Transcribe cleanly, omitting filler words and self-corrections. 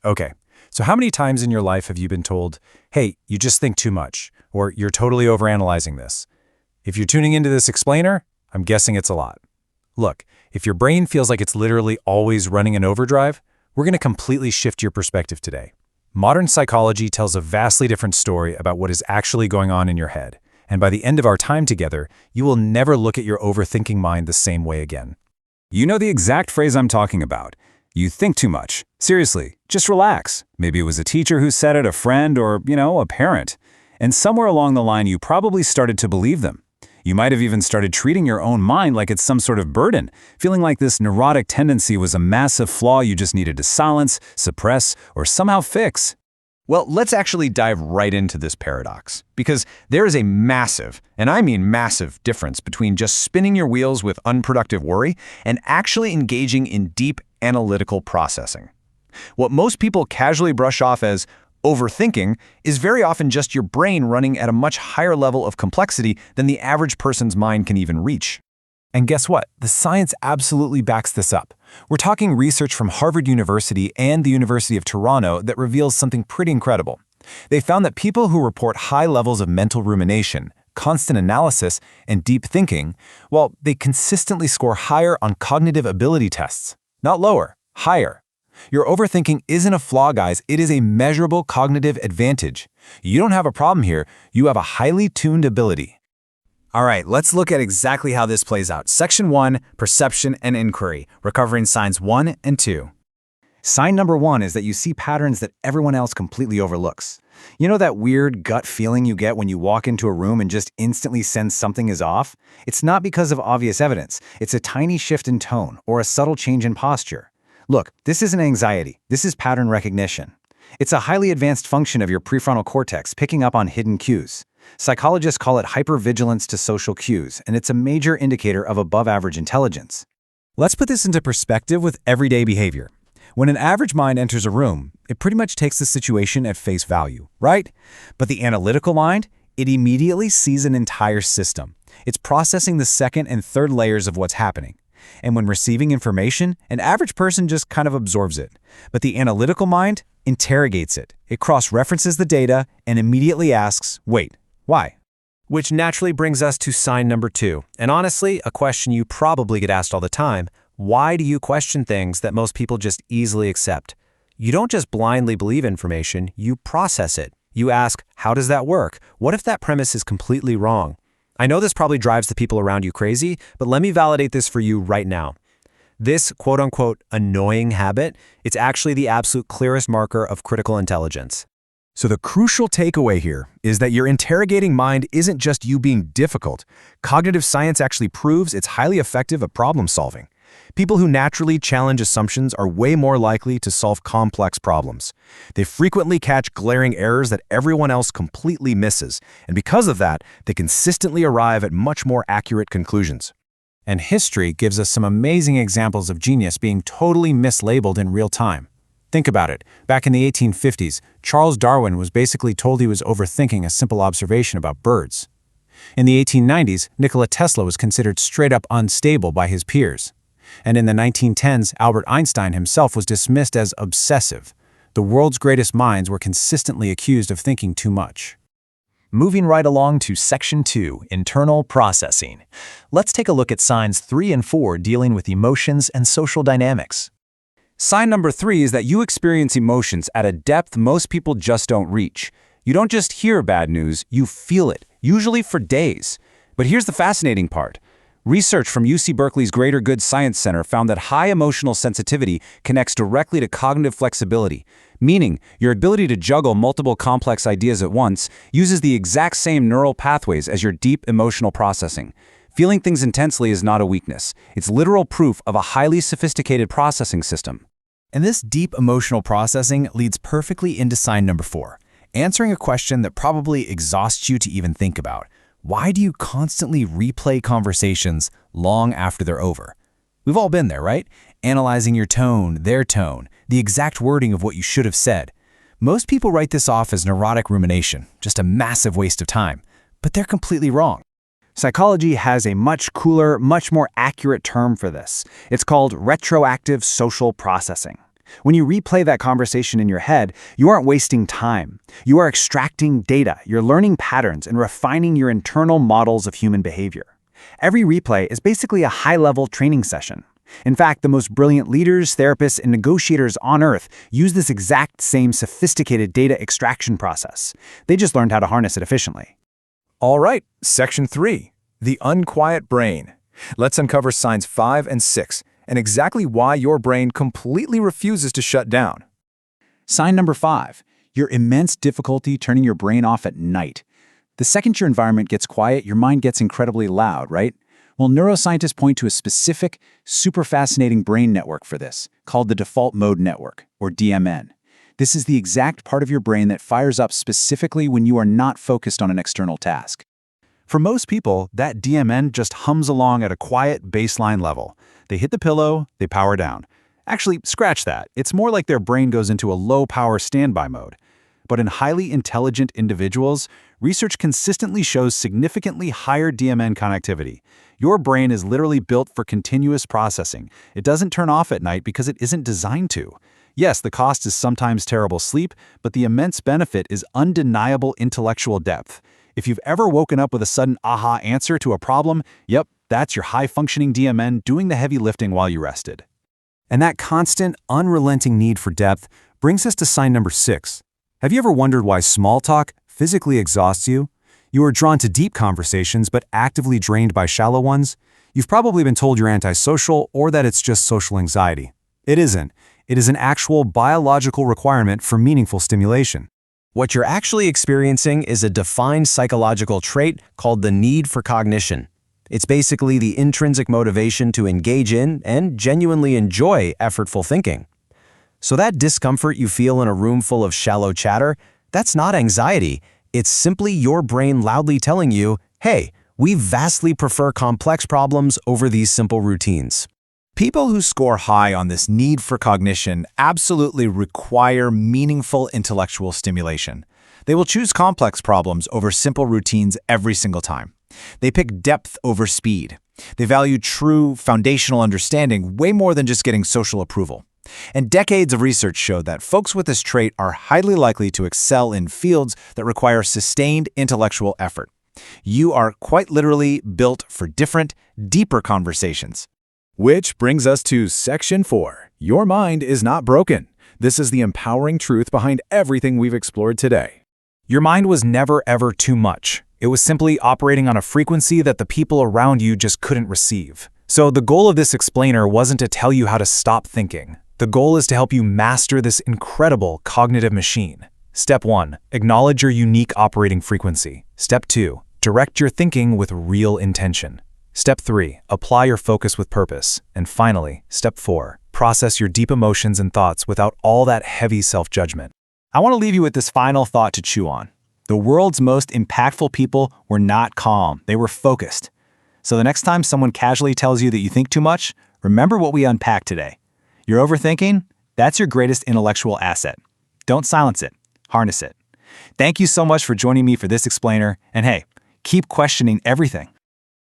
Okay, so how many times in your life have you been told, hey, you just think too much, or you're totally overanalyzing this? If you're tuning into this explainer, I'm guessing it's a lot. Look, if your brain feels like it's literally always running in overdrive, we're going to completely shift your perspective today. Modern psychology tells a vastly different story about what is actually going on in your head, and by the end of our time together, you will never look at your overthinking mind the same way again. You know the exact phrase I'm talking about. You think too much. Seriously, just relax. Maybe it was a teacher who said it, a friend, or, a parent. And somewhere along the line, you probably started to believe them. You might have even started treating your own mind like it's some sort of burden, feeling like this neurotic tendency was a massive flaw you just needed to silence, suppress, or somehow fix. Well, let's actually dive right into this paradox, because there is a massive, and I mean massive, difference between just spinning your wheels with unproductive worry and actually engaging in deep analytical processing. What most people casually brush off as overthinking is very often just your brain running at a much higher level of complexity than the average person's mind can even reach. And guess what? The science absolutely backs this up. We're talking research from Harvard University and the University of Toronto that reveals something pretty incredible. They found that people who report high levels of mental rumination, constant analysis, and deep thinking, well, they consistently score higher on cognitive ability tests. Not lower, higher. Your overthinking isn't a flaw, guys. It is a measurable cognitive advantage. You don't have a problem here. You have a highly tuned ability. All right, let's look at exactly how this plays out. Section 1, Perception and Inquiry, recovering signs 1 and 2. Sign number 1 is that you see patterns that everyone else completely overlooks. You know that weird gut feeling you get when you walk into a room and just instantly sense something is off? It's not because of obvious evidence. It's a tiny shift in tone or a subtle change in posture. Look, this isn't anxiety. This is pattern recognition. It's a highly advanced function of your prefrontal cortex picking up on hidden cues. Psychologists call it hypervigilance to social cues, and it's a major indicator of above-average intelligence. Let's put this into perspective with everyday behavior. When an average mind enters a room, it pretty much takes the situation at face value, right? But the analytical mind, it immediately sees an entire system. It's processing the second and third layers of what's happening. And when receiving information, an average person just kind of absorbs it. But the analytical mind interrogates it. It cross-references the data and immediately asks, wait, why? Which naturally brings us to sign number 2. And honestly, a question you probably get asked all the time. Why do you question things that most people just easily accept? You don't just blindly believe information, you process it. You ask, how does that work? What if that premise is completely wrong? I know this probably drives the people around you crazy, but let me validate this for you right now. This quote-unquote annoying habit, it's actually the absolute clearest marker of critical intelligence. So the crucial takeaway here is that your interrogating mind isn't just you being difficult. Cognitive science actually proves it's highly effective at problem solving. People who naturally challenge assumptions are way more likely to solve complex problems. They frequently catch glaring errors that everyone else completely misses, and because of that, they consistently arrive at much more accurate conclusions. And history gives us some amazing examples of genius being totally mislabeled in real time. Think about it. Back in the 1850s, Charles Darwin was basically told he was overthinking a simple observation about birds. In the 1890s, Nikola Tesla was considered straight up unstable by his peers. And in the 1910s, Albert Einstein himself was dismissed as obsessive. The world's greatest minds were consistently accused of thinking too much. Moving right along to Section 2, Internal Processing. Let's take a look at signs 3 and 4 dealing with emotions and social dynamics. Sign number 3 is that you experience emotions at a depth most people just don't reach. You don't just hear bad news, you feel it, usually for days. But here's the fascinating part. Research from UC Berkeley's Greater Good Science Center found that high emotional sensitivity connects directly to cognitive flexibility, meaning your ability to juggle multiple complex ideas at once uses the exact same neural pathways as your deep emotional processing. Feeling things intensely is not a weakness. It's literal proof of a highly sophisticated processing system. And this deep emotional processing leads perfectly into sign number 4, answering a question that probably exhausts you to even think about. Why do you constantly replay conversations long after they're over? We've all been there, right? Analyzing your tone, their tone, the exact wording of what you should have said. Most people write this off as neurotic rumination, just a massive waste of time. But they're completely wrong. Psychology has a much cooler, much more accurate term for this. It's called retroactive social processing. When you replay that conversation in your head, you aren't wasting time. You are extracting data, you're learning patterns, and refining your internal models of human behavior. Every replay is basically a high-level training session. In fact, the most brilliant leaders, therapists, and negotiators on Earth use this exact same sophisticated data extraction process. They just learned how to harness it efficiently. All right, Section 3, the unquiet brain. Let's uncover signs 5 and 6 and exactly why your brain completely refuses to shut down. Sign number 5, your immense difficulty turning your brain off at night. The second your environment gets quiet, your mind gets incredibly loud, right? Well, neuroscientists point to a specific, super fascinating brain network for this, called the default mode network, or DMN. This is the exact part of your brain that fires up specifically when you are not focused on an external task. For most people, that DMN just hums along at a quiet baseline level. They hit the pillow, they power down. Actually, scratch that. It's more like their brain goes into a low-power standby mode. But in highly intelligent individuals, research consistently shows significantly higher DMN connectivity. Your brain is literally built for continuous processing. It doesn't turn off at night because it isn't designed to. Yes, the cost is sometimes terrible sleep, but the immense benefit is undeniable intellectual depth. If you've ever woken up with a sudden aha answer to a problem, yep, that's your high-functioning DMN doing the heavy lifting while you rested. And that constant, unrelenting need for depth brings us to sign number 6. Have you ever wondered why small talk physically exhausts you? You are drawn to deep conversations but actively drained by shallow ones? You've probably been told you're antisocial or that it's just social anxiety. It isn't. It is an actual biological requirement for meaningful stimulation. What you're actually experiencing is a defined psychological trait called the need for cognition. It's basically the intrinsic motivation to engage in and genuinely enjoy effortful thinking. So that discomfort you feel in a room full of shallow chatter, that's not anxiety. It's simply your brain loudly telling you, hey, we vastly prefer complex problems over these simple routines. People who score high on this need for cognition absolutely require meaningful intellectual stimulation. They will choose complex problems over simple routines every single time. They pick depth over speed. They value true, foundational understanding way more than just getting social approval. And decades of research show that folks with this trait are highly likely to excel in fields that require sustained intellectual effort. You are quite literally built for different, deeper conversations. Which brings us to Section 4. Your mind is not broken. This is the empowering truth behind everything we've explored today. Your mind was never ever too much. It was simply operating on a frequency that the people around you just couldn't receive. So the goal of this explainer wasn't to tell you how to stop thinking. The goal is to help you master this incredible cognitive machine. Step 1. Acknowledge your unique operating frequency. Step 2. Direct your thinking with real intention. Step 3. Apply your focus with purpose. And finally, Step 4. Process your deep emotions and thoughts without all that heavy self-judgment. I want to leave you with this final thought to chew on. The world's most impactful people were not calm. They were focused. So the next time someone casually tells you that you think too much, remember what we unpacked today. You're overthinking? That's your greatest intellectual asset. Don't silence it. Harness it. Thank you so much for joining me for this explainer. And hey, keep questioning everything.